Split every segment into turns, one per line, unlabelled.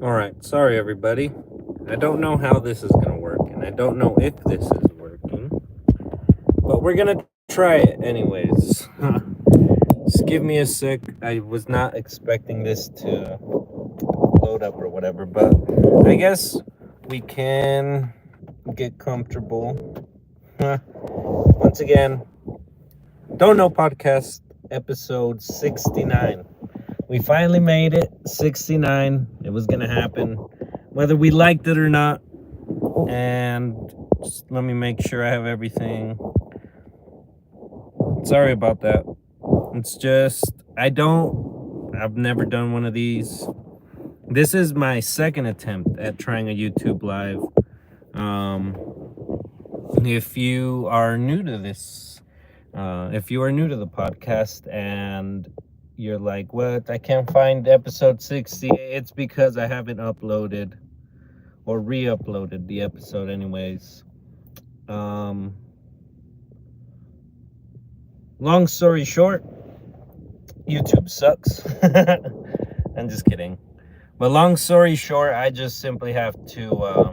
All right, sorry everybody. I don't know how this is gonna work, and I don't know if this is working, but we're gonna try it anyways. Just give me a sec. I was not expecting this to load up or whatever, but I guess we can get comfortable. Once again, Don't Know Podcast, episode 69. We finally made it, 69. It was gonna happen, whether we liked it or not. And just let me make sure I have everything. Sorry about that. It's just, I've never done one of these. This is my second attempt at trying a YouTube live. Um, if you are new to this, if you are new to the podcast and you're like, what? I can't find episode 60. It's because I haven't uploaded or re uploaded the episode, anyways. Um, Long story short, YouTube sucks. I'm just kidding. But long story short, I just simply have to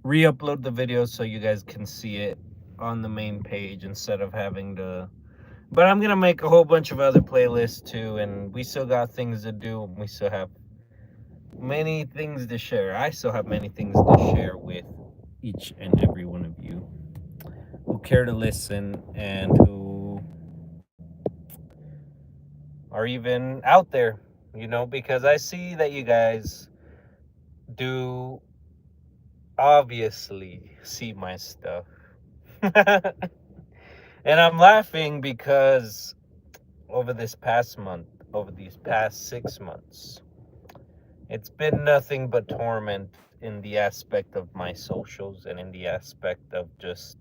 re-upload the video so you guys can see it on the main page instead of having to. But I'm gonna make a whole bunch of other playlists too, and we still got things to do. We still have many things to share. I still have many things to share with each and every one of you who care to listen and who are even out there, because I see that you guys do obviously see my stuff. And I'm laughing because over this past month, over these past 6 months, it's been nothing but torment in the aspect of my socials and in the aspect of just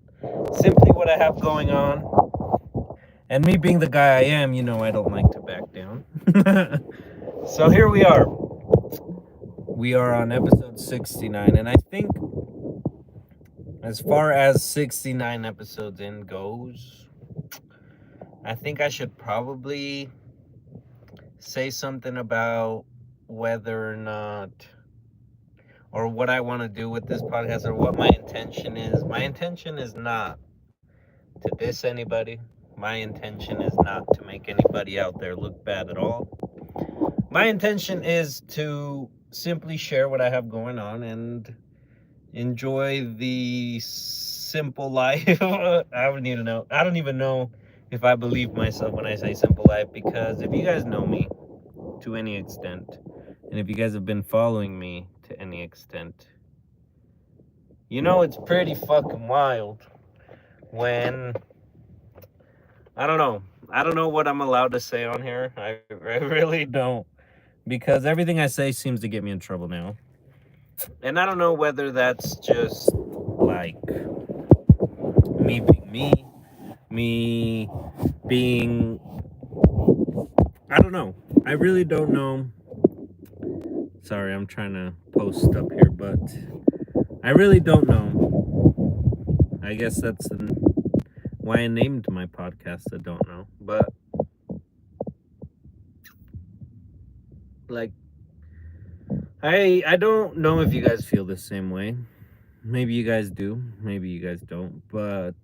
simply what I have going on. And me being the guy I am, I don't like to back down. So here we are. We are on episode 69, and I think as far as 69 episodes in goes, I think I should probably say something about whether or not, or what I want to do with this podcast, or what my intention is. My intention is not to diss anybody. My intention is not to make anybody out there look bad at all. My intention is to simply share what I have going on and enjoy the simple life. I don't even know if I believe myself when I say simple life, because if you guys know me to any extent, and if you guys have been following me to any extent, it's pretty fucking wild when I don't know. I don't know what I'm allowed to say on here. I really don't, because everything I say seems to get me in trouble now. And I don't know whether that's just like me being me being, I don't know. I really don't know. Sorry, I'm trying to post up here, but I really don't know. I guess that's why I named my podcast I Don't Know. But, like, I don't know if you guys feel the same way. Maybe you guys do, maybe you guys don't, but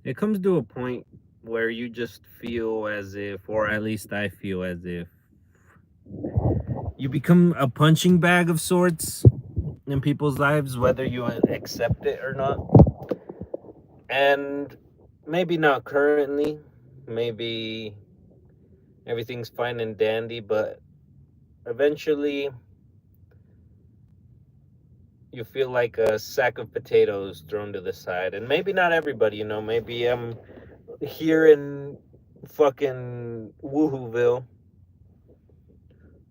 it comes to a point where you just feel as if, or at least I feel as if, you become a punching bag of sorts in people's lives, whether you accept it or not. And maybe not currently, maybe everything's fine and dandy, but eventually you feel like a sack of potatoes thrown to the side. And maybe not everybody, maybe I'm here in fucking Woohooville.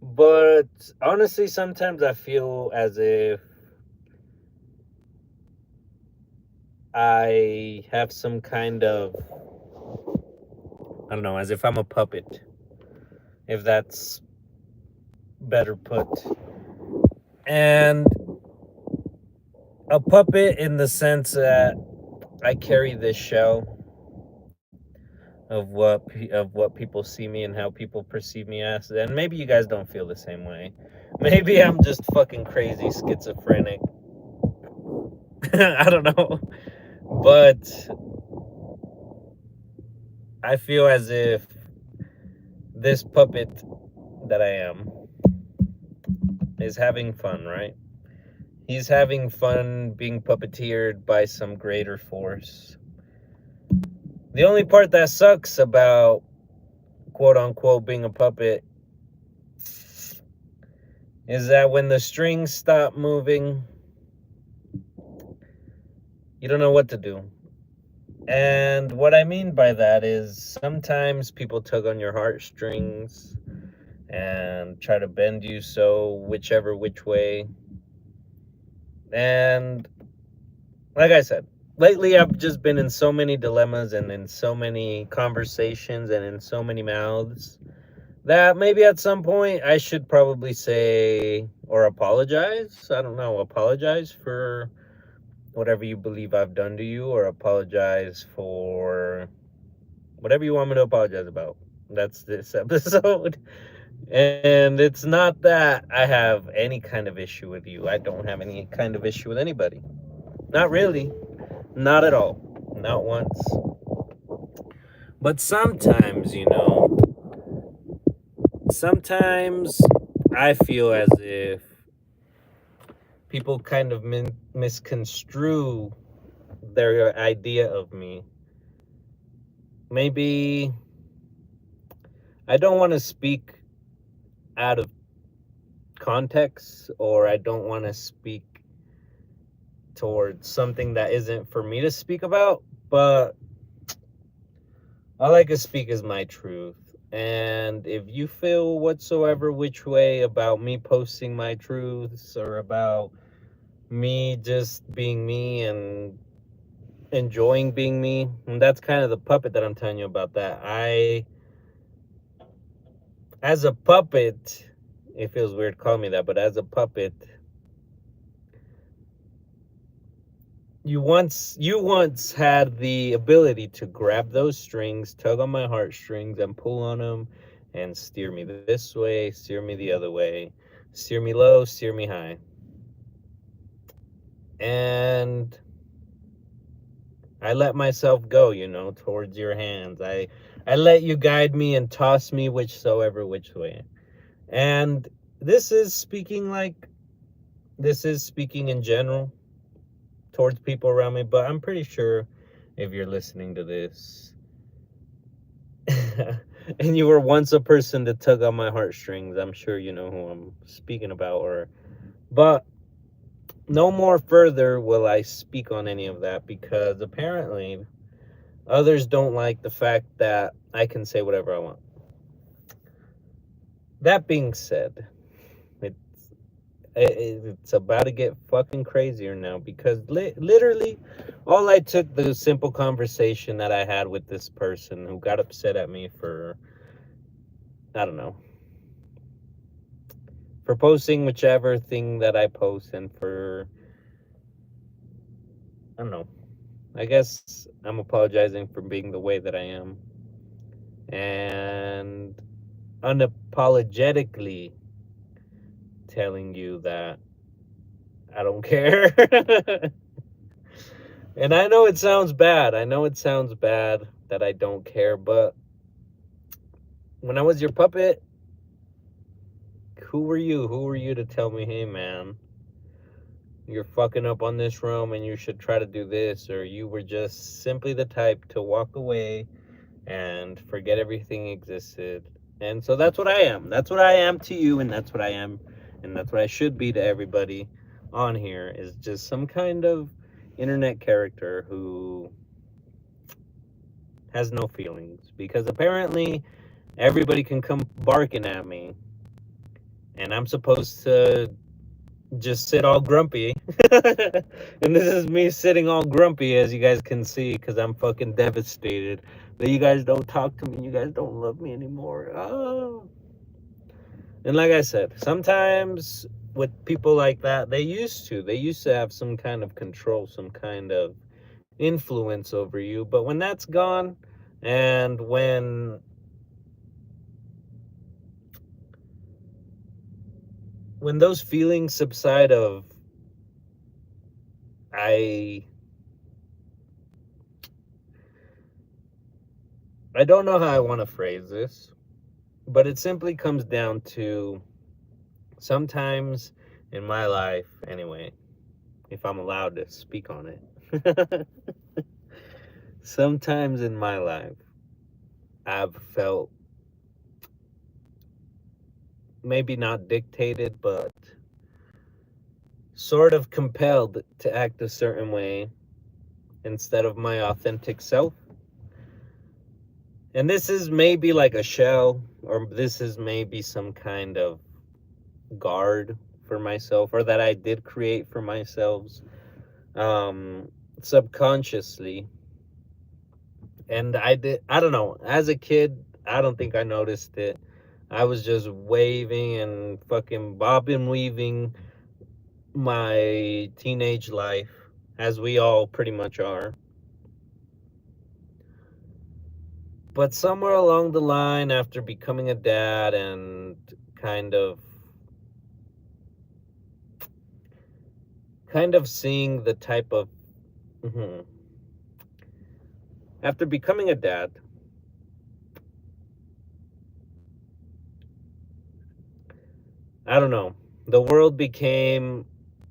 But honestly, sometimes I feel as if I have some kind of, I don't know, as if I'm a puppet, if that's better put. And a puppet in the sense that I carry this shell of what people see me and how people perceive me as. And maybe you guys don't feel the same way. Maybe I'm just fucking crazy schizophrenic. I don't know. But I feel as if this puppet that I am is having fun, right? He's having fun being puppeteered by some greater force. The only part that sucks about quote unquote being a puppet is that when the strings stop moving, you don't know what to do. And what I mean by that is sometimes people tug on your heartstrings and try to bend you so which way. And like I said, lately I've just been in so many dilemmas and in so many conversations and in so many mouths that maybe at some point I should probably say or apologize. I don't know, apologize for whatever you believe I've done to you, or apologize for whatever you want me to apologize about. That's this episode. And it's not that I have any kind of issue with you. I don't have any kind of issue with anybody. Not really. Not at all. Not once. But sometimes, sometimes I feel as if people kind of misconstrue their idea of me. Maybe I don't want to speak out of context, or I don't want to speak towards something that isn't for me to speak about, but all I can speak is my truth. And if you feel whatsoever which way about me posting my truths, or about me just being me and enjoying being me, and that's kind of the puppet that I'm telling you about, that as a puppet, it feels weird calling me that, but as a puppet, you once had the ability to grab those strings, tug on my heartstrings, and pull on them, and steer me this way, steer me the other way, steer me low, steer me high. And I let myself go, towards your hands. I let you guide me and toss me which way. And this is speaking in general towards people around me, but I'm pretty sure if you're listening to this and you were once a person to tug on my heartstrings, I'm sure you know who I'm speaking about. But no more further will I speak on any of that, because apparently others don't like the fact that I can say whatever I want. That being said, it's about to get fucking crazier now, because literally all I took the simple conversation that I had with this person who got upset at me for, I don't know, for posting whichever thing that I post, and for, I don't know, I guess I'm apologizing for being the way that I am, and unapologetically telling you that I don't care. And I know it sounds bad. That I don't care, but when I was your puppet, who were you? Who were you to tell me, hey man, you're fucking up on this realm and you should try to do this? Or you were just simply the type to walk away and forget everything existed. And so that's what I am. That's what I am to you, and that's what I am, and that's what I should be to everybody on here, is just some kind of internet character who has no feelings, because apparently everybody can come barking at me and I'm supposed to just sit all grumpy. And this is me sitting all grumpy, as you guys can see, because I'm fucking devastated that you guys don't talk to me, you guys don't love me anymore. Oh. And like I said, sometimes with people like that, they used to have some kind of control, some kind of influence over you. But when that's gone, And when those feelings subside of I I don't know how I want to phrase this, but it simply comes down to sometimes in my life anyway, if I'm allowed to speak on it. Sometimes in my life I've felt maybe not dictated, but sort of compelled to act a certain way instead of my authentic self. And this is maybe like a shell, or this is maybe some kind of guard for myself, or that I did create for myself um, subconsciously. And I don't know, as a kid, I don't think I noticed it. I was just waving and fucking bobbing, weaving my teenage life, as we all pretty much are. But somewhere along the line, after becoming a dad and kind of seeing the type of mhm. After becoming a dad, I don't know, the world became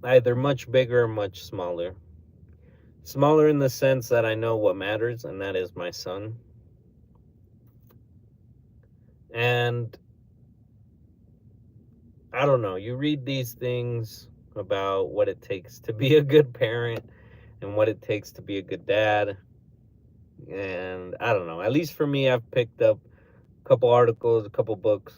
either much bigger or much smaller. Smaller in the sense that I know what matters, and that is my son. And I don't know, you read these things about what it takes to be a good parent and what it takes to be a good dad. And I don't know, at least for me, I've picked up a couple articles, a couple books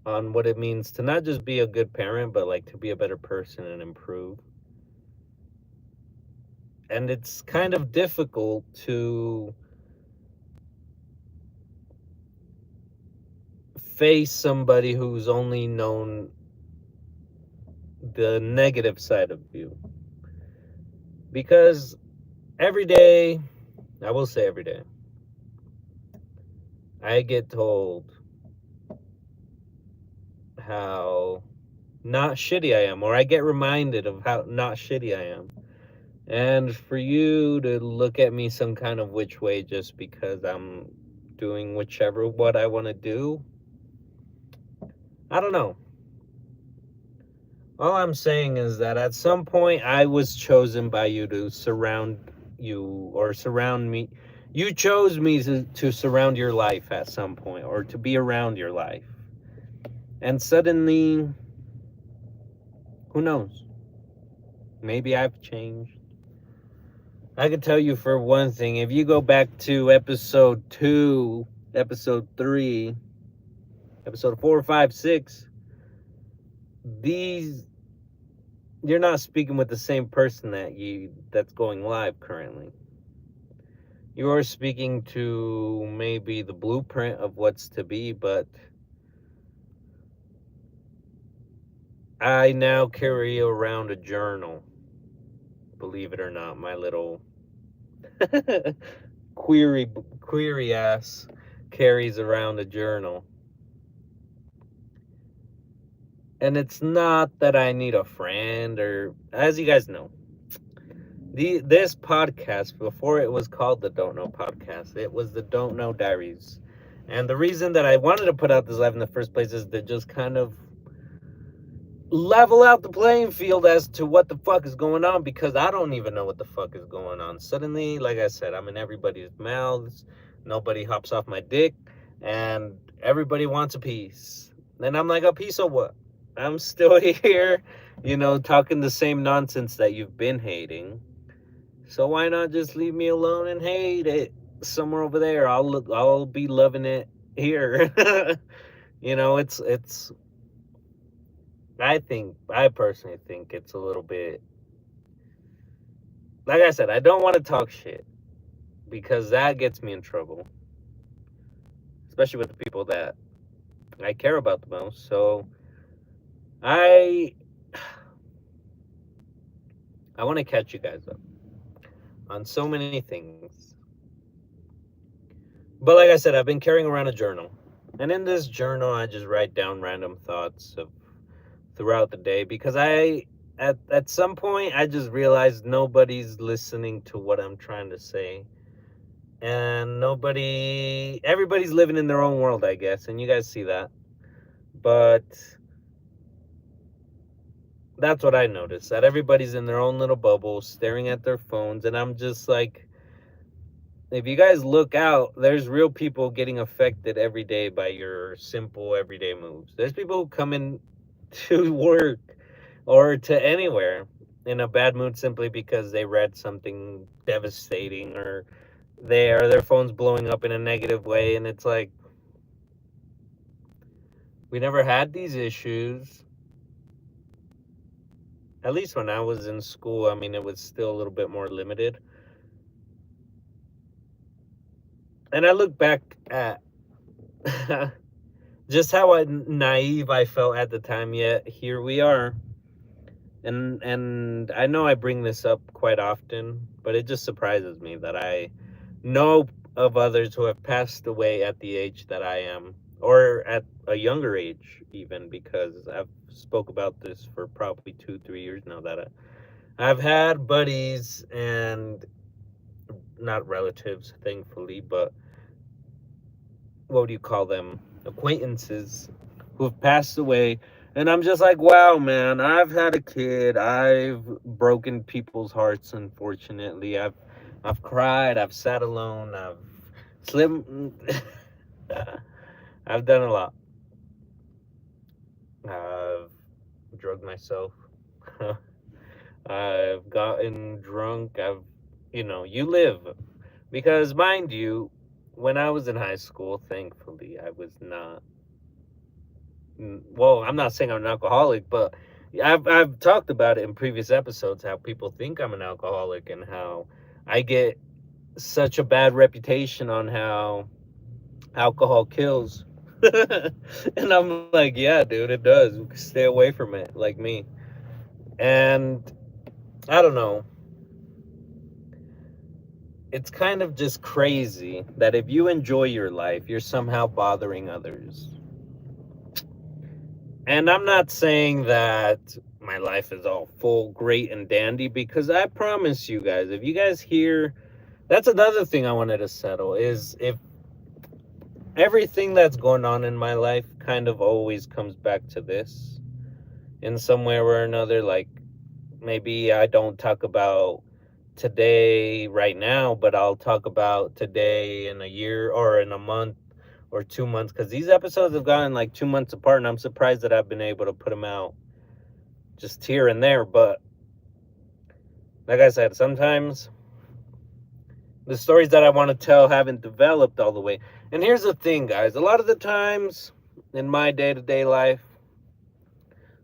on what it means to not just be a good parent, but like to be a better person and improve. And it's kind of difficult to face somebody who's only known the negative side of you. Because every day, I will say every day, I get told how not shitty I am, or I get reminded of how not shitty I am. And for you to look at me some kind of which way just because I'm doing whichever what I want to do, I don't know. All I'm saying is that at some point I was chosen by you to surround you or surround me. You chose me to surround your life at some point or to be around your life. And suddenly, who knows? Maybe I've changed. I can tell you for one thing, if you go back to episode 2, episode 3, episode 4, 5, 6, these you're not speaking with the same person that's going live currently. You are speaking to maybe the blueprint of what's to be, but I now carry around a journal. Believe it or not, my little query query ass carries around a journal. And it's not that I need a friend, or as you guys know, this podcast, before it was called the Don't Know Podcast, it was the Don't Know Diaries. And the reason that I wanted to put out this live in the first place is to just kind of level out the playing field as to what the fuck is going on, because I don't even know what the fuck is going on. Suddenly, like I said, I'm in everybody's mouths. Nobody hops off my dick, and everybody wants a piece. And I'm like, a piece of what? I'm still here, talking the same nonsense that you've been hating. So why not just leave me alone and hate it somewhere over there? I'll be loving it here. It's I personally think it's a little bit, like I said, I don't want to talk shit because that gets me in trouble, especially with the people that I care about the most. So I I want to catch you guys up on so many things. But like I said, I've been carrying around a journal. And in this journal, I just write down random thoughts of throughout the day because at some point I just realized nobody's listening to what I'm trying to say. And everybody's living in their own world, I guess, and you guys see that. But that's what I noticed, that everybody's in their own little bubble staring at their phones, and I'm just like, if you guys look out, there's real people getting affected every day by your simple everyday moves. There's people who come in to work or to anywhere in a bad mood simply because they read something devastating, or their phone's blowing up in a negative way, and it's like, we never had these issues. At least when I was in school, I mean, it was still a little bit more limited. And I look back at just how naive I felt at the time, yet here we are. And I know I bring this up quite often, but it just surprises me that I know of others who have passed away at the age that I am, or at a younger age even, because I've spoke about this for probably 2-3 years now, that I've had buddies, and not relatives, thankfully, but what do you call them? Acquaintances who've passed away. And I'm just like, wow, man, I've had a kid. I've broken people's hearts, unfortunately. I've cried, I've sat alone, I've slim I've done a lot. I've drugged myself. I've gotten drunk. You live. Because, mind you, when I was in high school, thankfully, I was not. Well, I'm not saying I'm an alcoholic, but I've talked about it in previous episodes how people think I'm an alcoholic and how I get such a bad reputation on how alcohol kills. And I'm like, yeah, dude, it does. Stay away from it, like me. And I don't know. It's kind of just crazy that if you enjoy your life, you're somehow bothering others. And I'm not saying that my life is all full, great, and dandy, because I promise you guys, if you guys hear, that's another thing I wanted to settle, is if everything that's going on in my life kind of always comes back to this in some way or another. Like, maybe I don't talk about today right now, but I'll talk about today in a year or in a month or 2 months, because these episodes have gotten like 2 months apart, and I'm surprised that I've been able to put them out just here and there. But like I said, sometimes the stories that I want to tell haven't developed all the way. And here's the thing, guys, a lot of the times in my day-to-day life,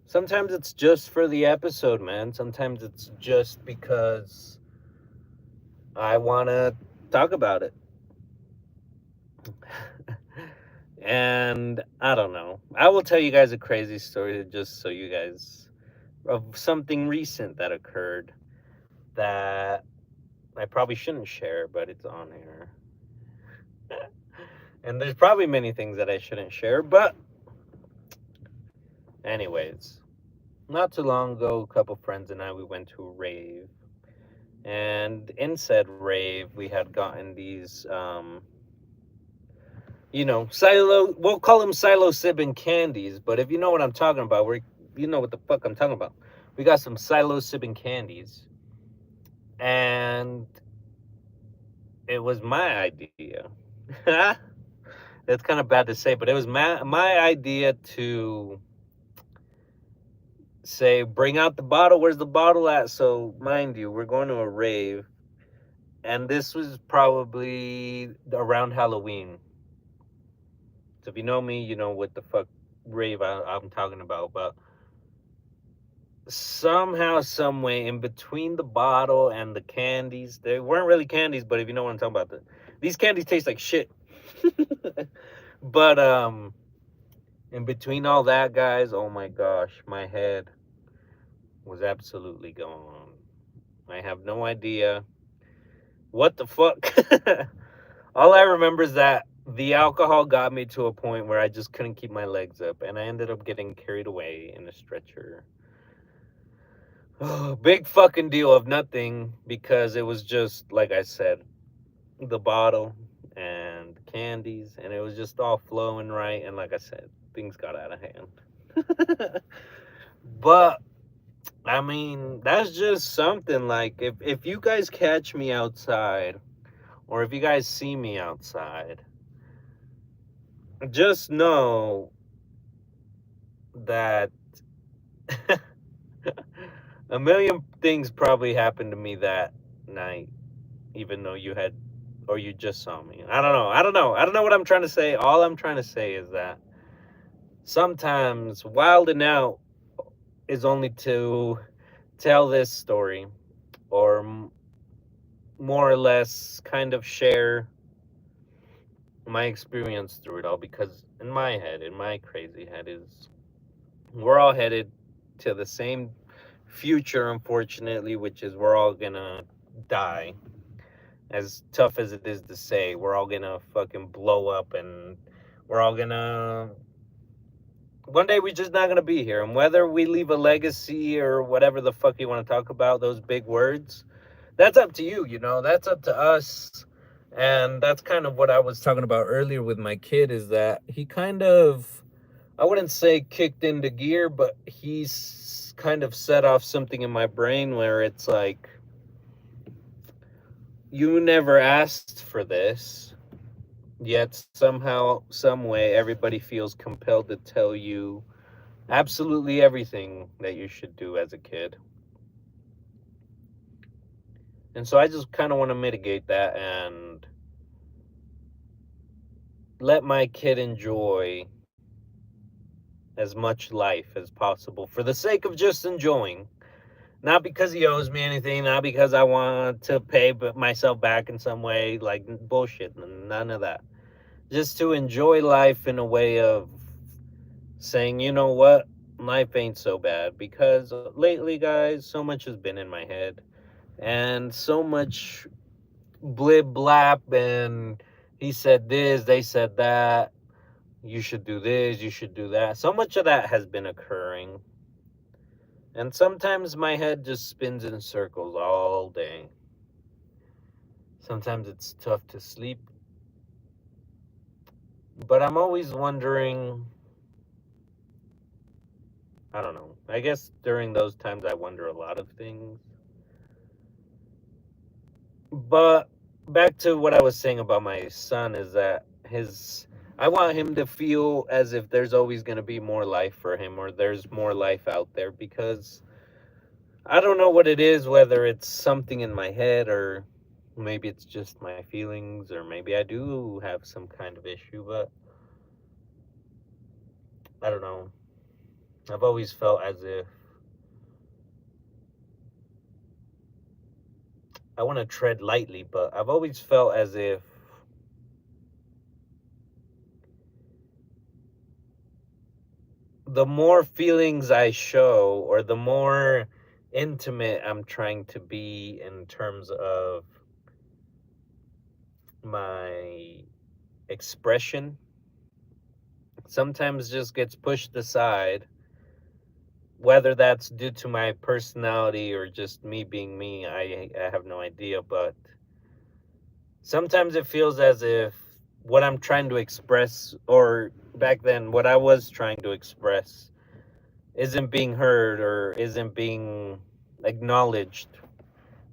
sometimes it's just for the episode, man. Sometimes it's just because I want to talk about it. And I don't know. I will tell you guys a crazy story just so you guys, of something recent that occurred that I probably shouldn't share, but it's on air. And there's probably many things that I shouldn't share, but anyways, not too long ago, a couple friends and I, we went to a rave. And in said rave, we had gotten these we'll call them psilocybin candies, but if you know what I'm talking about, you know what the fuck I'm talking about. We got some psilocybin candies, and it was my idea. That's kind of bad to say, but it was my idea to say, bring out the bottle. Where's the bottle at? So, mind you, we're going to a rave, and this was probably around Halloween. So if you know me, you know what the fuck rave I'm talking about. But somehow, some way, in between the bottle and the candies, they weren't really candies, but if you know what I'm talking about, these candies taste like shit. But in between all that, guys, oh my gosh, my head was absolutely gone. I have no idea what the fuck. All I remember is that The alcohol got me to a point where I just couldn't keep my legs up, and I ended up getting carried away in a stretcher. Big fucking deal of nothing, because it was just, like I said, the bottle and candies, and it was just all flowing right. And like I said, things got out of hand. But I mean, that's just something. Like, if you guys catch me outside, or if you guys see me outside, just know that a million things probably happened to me that night, even though you had, or you just saw me. I don't know. I don't know what I'm trying to say. All I'm trying to say is that sometimes wilding out is only to tell this story, or more or less kind of share my experience through it all, because in my head, in my crazy head, is we're all headed to the same future, unfortunately, which is we're all gonna die. As tough as it is to say, we're all gonna fucking blow up, and we're all gonna, one day we're just not gonna be here. And whether we leave a legacy or whatever the fuck you want to talk about, those big words, that's up to you, that's up to us. And that's kind of what I was talking about earlier with my kid, is that he kind of, I wouldn't say kicked into gear, but he's kind of set off something in my brain where it's like, you never asked for this, yet somehow, some way, everybody feels compelled to tell you absolutely everything that you should do as a kid. And so I just kind of want to mitigate that and let my kid enjoy as much life as possible, for the sake of just enjoying. Not because he owes me anything, not because I want to pay myself back in some way, like bullshit, none of that. Just to enjoy life in a way of saying, you know what, life ain't so bad. Because lately, guys, so much has been in my head, and so much blib blap, and he said this, they said that, you should do this, you should do that. So much of that has been occurring. And sometimes my head just spins in circles all day. Sometimes it's tough to sleep. But I'm always wondering, I don't know. I guess during those times I wonder a lot of things. But back to what I was saying about my son, is that I want him to feel as if there's always going to be more life for him, or there's more life out there, because I don't know what it is, whether it's something in my head, or maybe it's just my feelings, or maybe I do have some kind of issue, but I don't know. I've always felt as if, I want to tread lightly, but I've always felt as if the more feelings I show, or the more intimate I'm trying to be in terms of my expression, sometimes just gets pushed aside. Whether that's due to my personality or just me being me, I have no idea. But sometimes it feels as if what I'm trying to express, or back then, what I was trying to express, isn't being heard, or isn't being acknowledged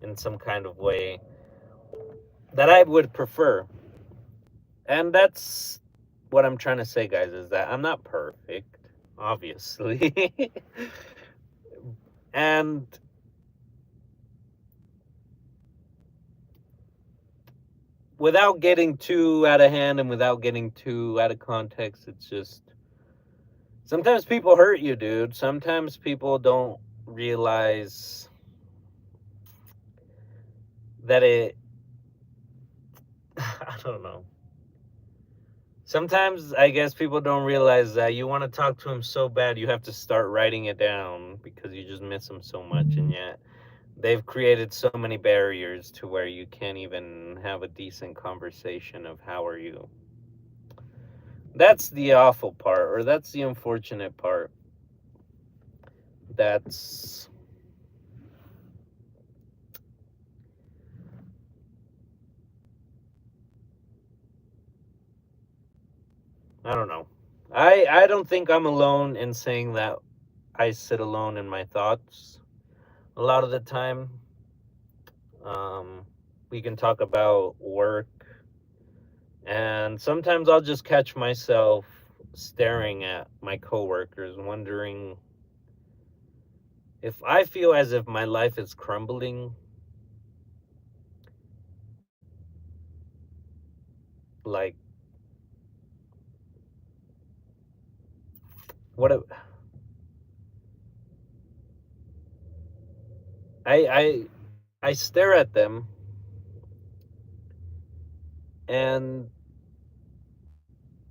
in some kind of way that I would prefer. And that's what I'm trying to say, guys, is that I'm not perfect, obviously. And without getting too out of hand and without getting too out of context, it's just, sometimes people hurt you, dude. Sometimes people don't realize that I don't know. Sometimes I guess people don't realize that you want to talk to him so bad, you have to start writing it down because you just miss him so much. And yet they've created so many barriers to where you can't even have a decent conversation of how are you. That's the awful part, or that's the unfortunate part. That's, I don't know. I don't think I'm alone in saying that I sit alone in my thoughts a lot of the time. Um, we can talk about work, and sometimes I'll just catch myself staring at my coworkers, wondering if I feel as if my life is crumbling. Like, what? I stare at them, and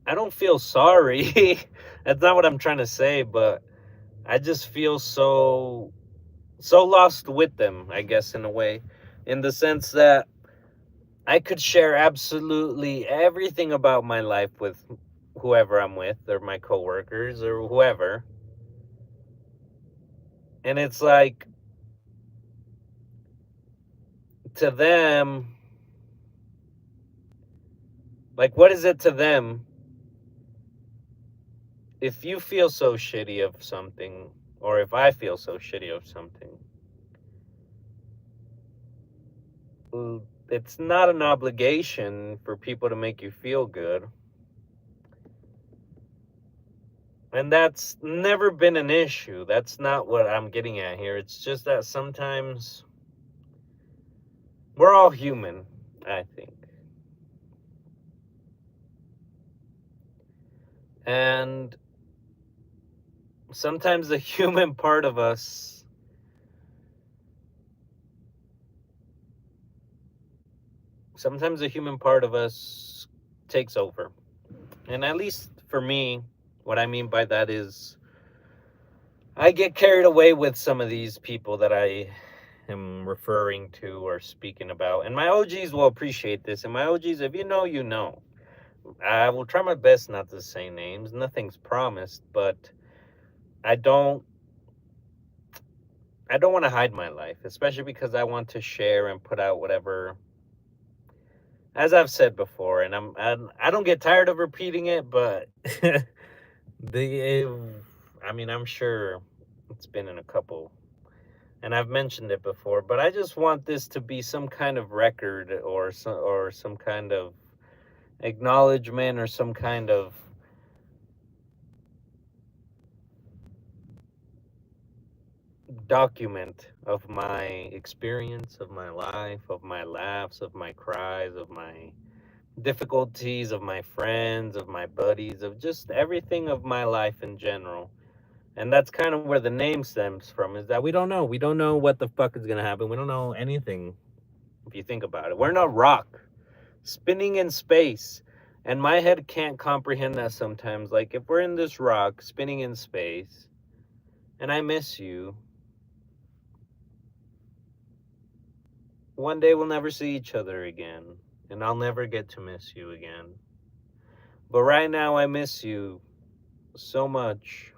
I don't feel sorry. That's not what I'm trying to say, but I just feel so lost with them, I guess, in a way, in the sense that I could share absolutely everything about my life with whoever I'm with, or my coworkers, or whoever. And it's like, to them, like, what is it to them if you feel so shitty of something, or if I feel so shitty of something? It's not an obligation for people to make you feel good. And that's never been an issue. That's not what I'm getting at here. It's just that sometimes we're all human, I think. And sometimes the human part of us, sometimes the human part of us takes over. And at least for me, what I mean by that is I get carried away with some of these people that I am referring to or speaking about. And my OGs will appreciate this. And my OGs, if you know, you know. I will try my best not to say names. Nothing's promised, but I don't I don't want to hide my life, especially because I want to share and put out whatever, as I've said before, and I don't get tired of repeating it, but the I mean, I'm sure it's been in a couple, and I've mentioned it before, but I just want this to be some kind of record, or some kind of acknowledgement, or some kind of document of my experience, of my life, of my laughs, of my cries, of my difficulties, of my friends, of my buddies, of just everything of my life in general. And that's kind of where the name stems from, is that we don't know. We don't know what the fuck is going to happen. We don't know anything, if you think about it. We're in a rock spinning in space. And my head can't comprehend that sometimes. Like, if we're in this rock spinning in space and I miss you, one day we'll never see each other again, and I'll never get to miss you again. But right now, I miss you so much.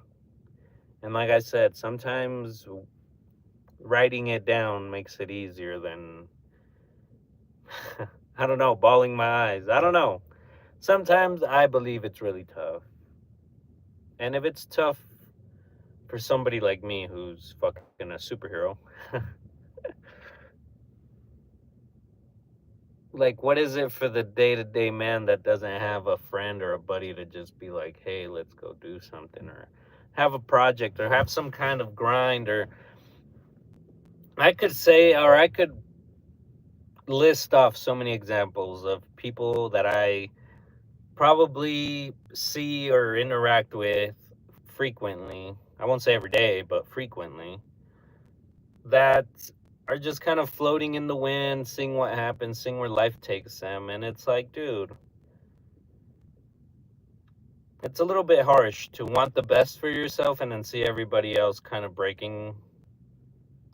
And like I said, sometimes writing it down makes it easier than, I don't know, bawling my eyes. I don't know. Sometimes I believe it's really tough. And if it's tough for somebody like me who's fucking a superhero, like, what is it for the day-to-day man that doesn't have a friend or a buddy to just be like, hey, let's go do something, or have a project, or have some kind of grind? Or I could say, or I could list off so many examples of people that I probably see or interact with frequently. I won't say every day, but frequently, that are just kind of floating in the wind, seeing what happens, seeing where life takes them. And it's like, dude, it's a little bit harsh to want the best for yourself and then see everybody else kind of breaking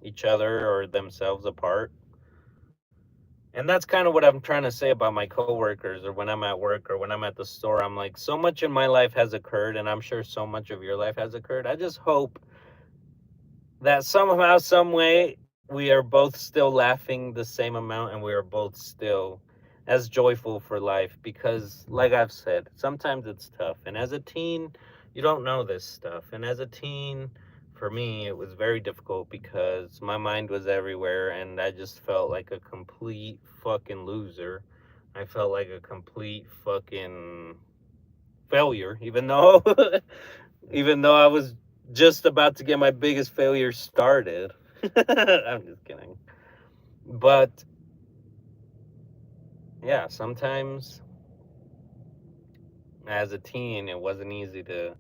each other or themselves apart. And that's kind of what I'm trying to say about my coworkers, or when I'm at work, or when I'm at the store. I'm like, so much in my life has occurred, and I'm sure so much of your life has occurred. I just hope that somehow, some way, we are both still laughing the same amount, and we are both still as joyful for life. Because, like I've said, sometimes it's tough. And as a teen, you don't know this stuff. And as a teen, for me, it was very difficult because my mind was everywhere, and I just felt like a complete fucking loser. I felt like a complete fucking failure, even though even though I was just about to get my biggest failure started. I'm just kidding. But yeah, sometimes as a teen, it wasn't easy to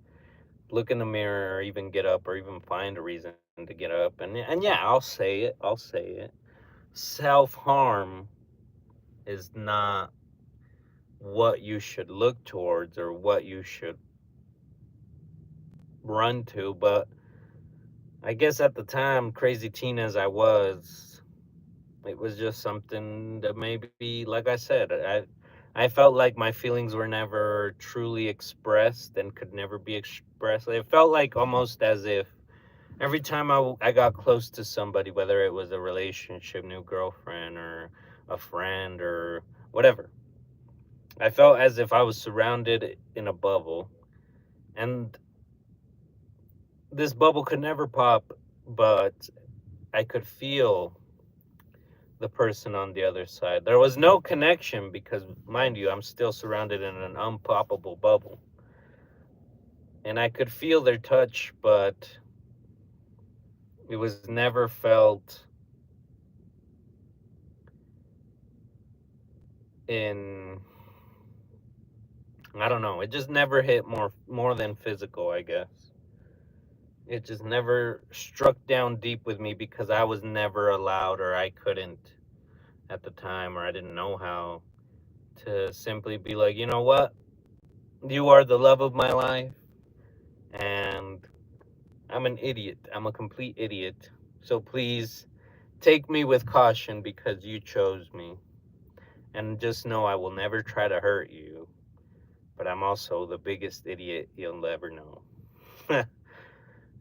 look in the mirror, or even get up, or even find a reason to get up. And yeah, I'll say it. I'll say it. Self harm is not what you should look towards, or what you should run to. But I guess at the time, crazy teen as I was, it was just something that, maybe, like I said, I felt like my feelings were never truly expressed, and could never be expressed. It felt like almost as if every time I got close to somebody, whether it was a relationship, new girlfriend, or a friend, or whatever, I felt as if I was surrounded in a bubble, and this bubble could never pop, but I could feel the person on the other side. There was no connection because, mind you, I'm still surrounded in an unpoppable bubble. And I could feel their touch, but it was never felt in, I don't know, it just never hit more than physical, I guess. It just never struck down deep with me because I was never allowed, or I couldn't at the time, or I didn't know how to simply be like, you know what? You are the love of my life, and I'm an idiot. I'm a complete idiot. So please take me with caution because you chose me. And just know I will never try to hurt you, but I'm also the biggest idiot you'll ever know.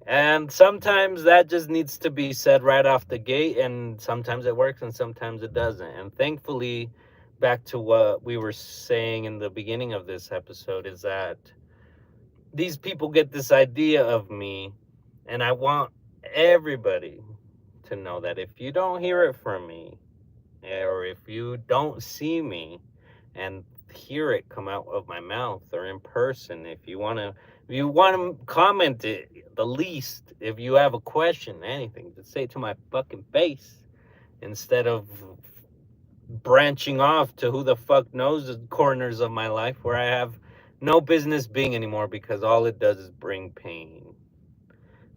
And sometimes that just needs to be said right off the gate, and sometimes it works and sometimes it doesn't. And thankfully, back to what we were saying in the beginning of this episode, is that these people get this idea of me, and I want everybody to know that if you don't hear it from me, or if you don't see me and hear it come out of my mouth, or in person, if you want to comment it, the least, if you have a question, anything, just say it to my fucking face, instead of branching off to who the fuck knows the corners of my life where I have no business being anymore, because all it does is bring pain.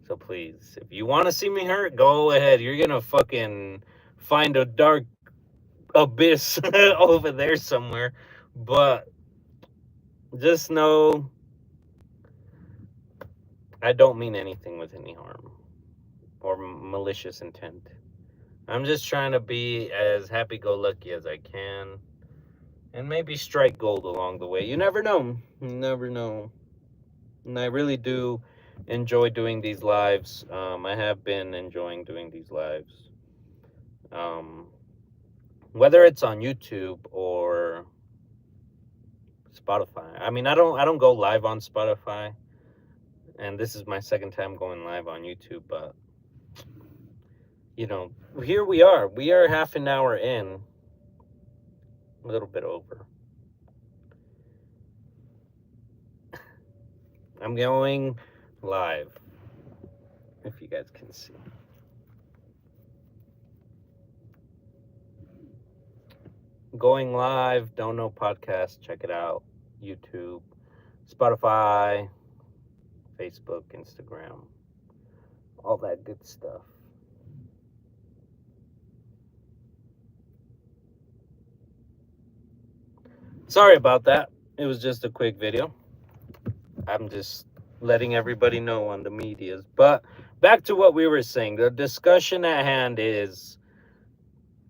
So please, if you want to see me hurt, go ahead. You're gonna fucking find a dark abyss over there somewhere. But just know I don't mean anything with any harm or malicious intent. I'm just trying to be as happy go lucky as I can, and maybe strike gold along the way. You never know. You never know. And I really do enjoy doing these lives. I have been enjoying doing these lives. Um, Whether it's on YouTube or Spotify. I mean, I don't go live on Spotify, and this is my second time going live on YouTube, but here we are. We are half an hour in, a little bit over. I'm going live, if you guys can see. Going live, Don't Know Podcast, check it out. YouTube, Spotify, Facebook, Instagram, all that good stuff. Sorry about that. It was just a quick video. I'm just letting everybody know on the medias. But back to what we were saying. The discussion at hand is,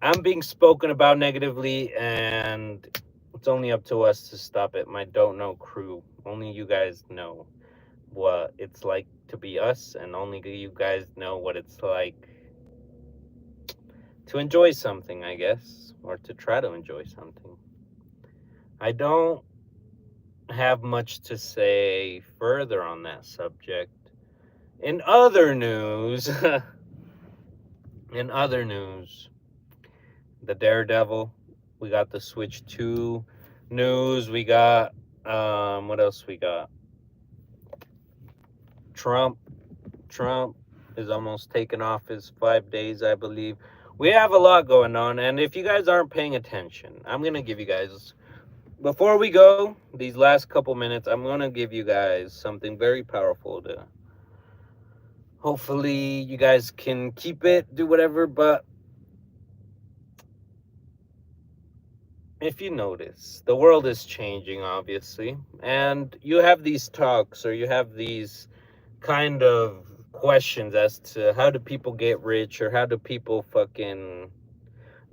I'm being spoken about negatively, and it's only up to us to stop it. My don't know crew. Only you guys know what it's like to be us, and only you guys know what it's like to enjoy something, I guess, or to try to enjoy something. I don't have much to say further on that subject. In other news, in other news, the Daredevil, we got the Switch 2 news, we got what else we got? Trump Trump is almost taken off his 5 days, I believe. We have a lot going on, and if you guys aren't paying attention, I'm gonna give you guys, before we go, these last couple minutes, I'm gonna give you guys something very powerful to hopefully you guys can keep it, do whatever. But if you notice, the world is changing, obviously, and you have these talks, or you have these kind of questions as to how do people get rich, or how do people fucking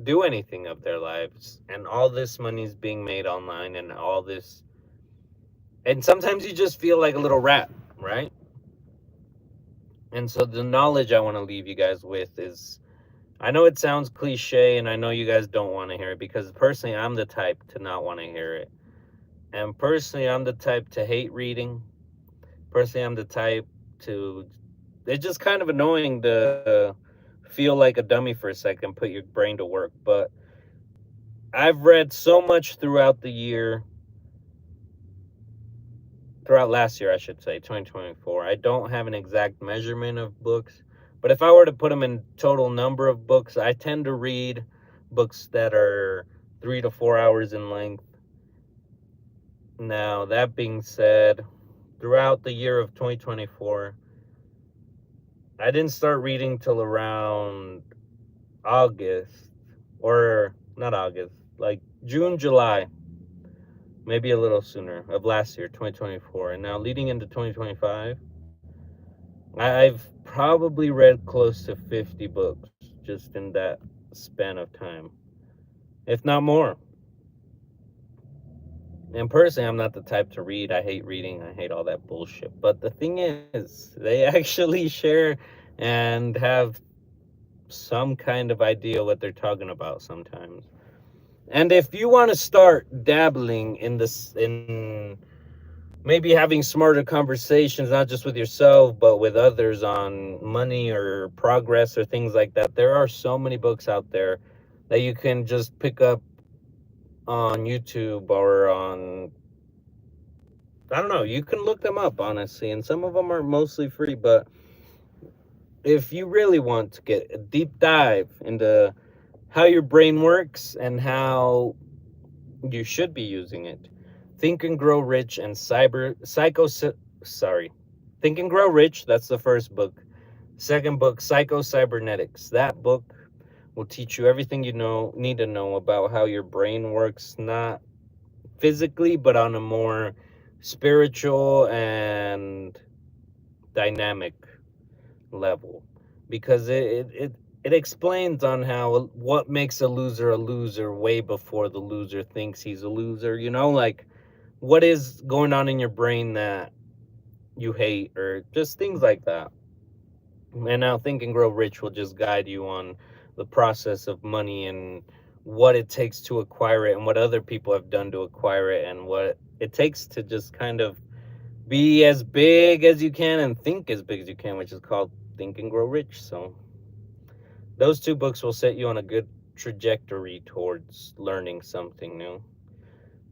do anything of their lives, and all this money's being made online, and all this, and sometimes you just feel like a little rat, right? And so the knowledge I want to leave you guys with is, I know it sounds cliche, and I know you guys don't want to hear it, because personally I'm the type to not want to hear it, and personally I'm the type to hate reading. Personally I'm the type to, it's just kind of annoying to feel like a dummy for a second, put your brain to work. But I've read so much throughout the year, throughout last year, I should say, 2024. I don't have an exact measurement of books, but if I were to put them in total number of books, I tend to read books that are 3 to 4 hours in length. Now, that being said, throughout the year of 2024, I didn't start reading till around August, or not August, like June, July, maybe a little sooner, of last year, 2024. And now leading into 2025, I've probably read close to 50 books just in that span of time, if not more. And personally, I'm not the type to read. I hate reading. I hate all that bullshit. But the thing is, they actually share and have some kind of idea what they're talking about sometimes. And if you want to start dabbling in this, in maybe having smarter conversations, not just with yourself, but with others on money or progress or things like that, there are so many books out there that you can just pick up on YouTube or on, I don't know, you can look them up, honestly, and some of them are mostly free. But if you really want to get a deep dive into how your brain works and how you should be using it, Think and Grow Rich and Think and Grow Rich, that's the first book. Second book, Psycho Cybernetics. That book will teach you everything you need to know about how your brain works, not physically, but on a more spiritual and dynamic level. Because it explains on how what makes a loser way before the loser thinks he's a loser. Like, what is going on in your brain that you hate, or just things like that. And now Think and Grow Rich will just guide you on the process of money, and what it takes to acquire it, and what other people have done to acquire it, and what it takes to just kind of be as big as you can and think as big as you can, which is called Think and Grow Rich. So those two books will set you on a good trajectory towards learning something new.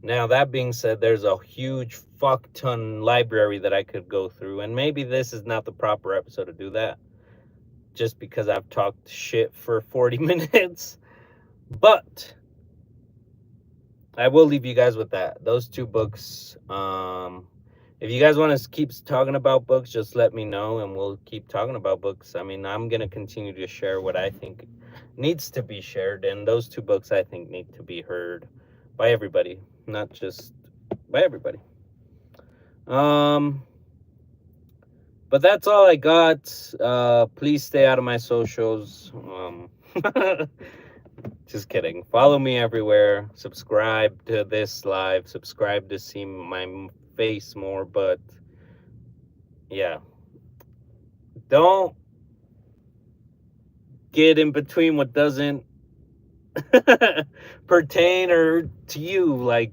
Now, that being said, there's a huge fuck ton library that I could go through, and maybe this is not the proper episode to do that, just because I've talked shit for 40 minutes. But I will leave you guys with that. Those two books. If you guys want to keep talking about books, just let me know, and we'll keep talking about books. I mean, I'm going to continue to share what I think needs to be shared, and those two books I think need to be heard by everybody, not just by everybody. But that's all I got. Please stay out of my socials. Just kidding. Follow me everywhere. Subscribe to this live. Subscribe to see my face more. But yeah, don't get in between what doesn't pertain or to you. Like,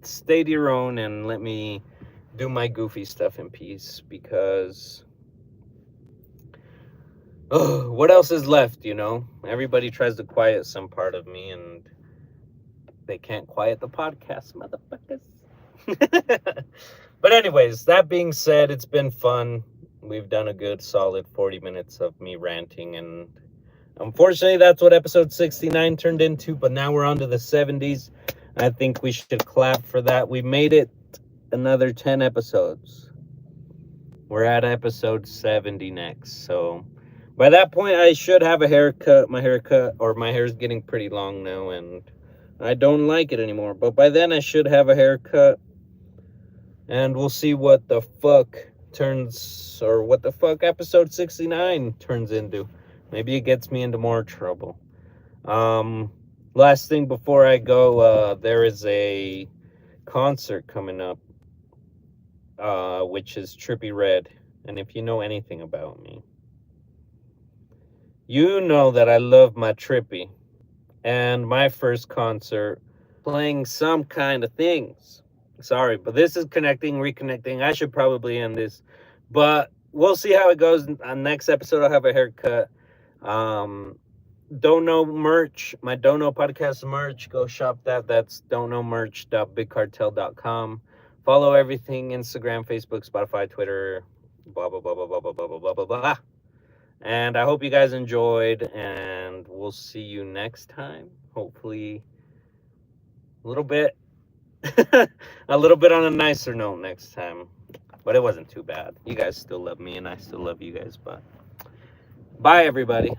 stay to your own and let me do my goofy stuff in peace, because what else is left, you know? Everybody tries to quiet some part of me, and they can't quiet the podcast, motherfuckers. But anyways, that being said, it's been fun. We've done a good solid 40 minutes of me ranting, and unfortunately that's what episode 69 turned into. But now we're on to the 70s. I think we should clap for that. We made it another 10 episodes. We're at episode 70 next, so by that point I should have a haircut. My hair's getting pretty long now, and I don't like it anymore. But by then I should have a haircut, and we'll see what the fuck episode 69 turns into. Maybe it gets me into more trouble. Last thing before I go, there is a concert coming up, which is Trippie Redd. And if you know anything about me, you know that I love my Trippie. And my first concert, playing some kind of things. Sorry, but this is reconnecting. I should probably end this, but we'll see how it goes. On next episode, I'll have a haircut. Don't Know merch, my Don't Know podcast merch, go shop that. That's don'tknowmerch.bigcartel.com. Follow everything: Instagram, Facebook, Spotify, Twitter, blah blah blah blah blah blah blah blah blah blah. And I hope you guys enjoyed, and we'll see you next time. Hopefully a little bit a little bit on a nicer note next time. But it wasn't too bad. You guys still love me, and I still love you guys. But bye, everybody.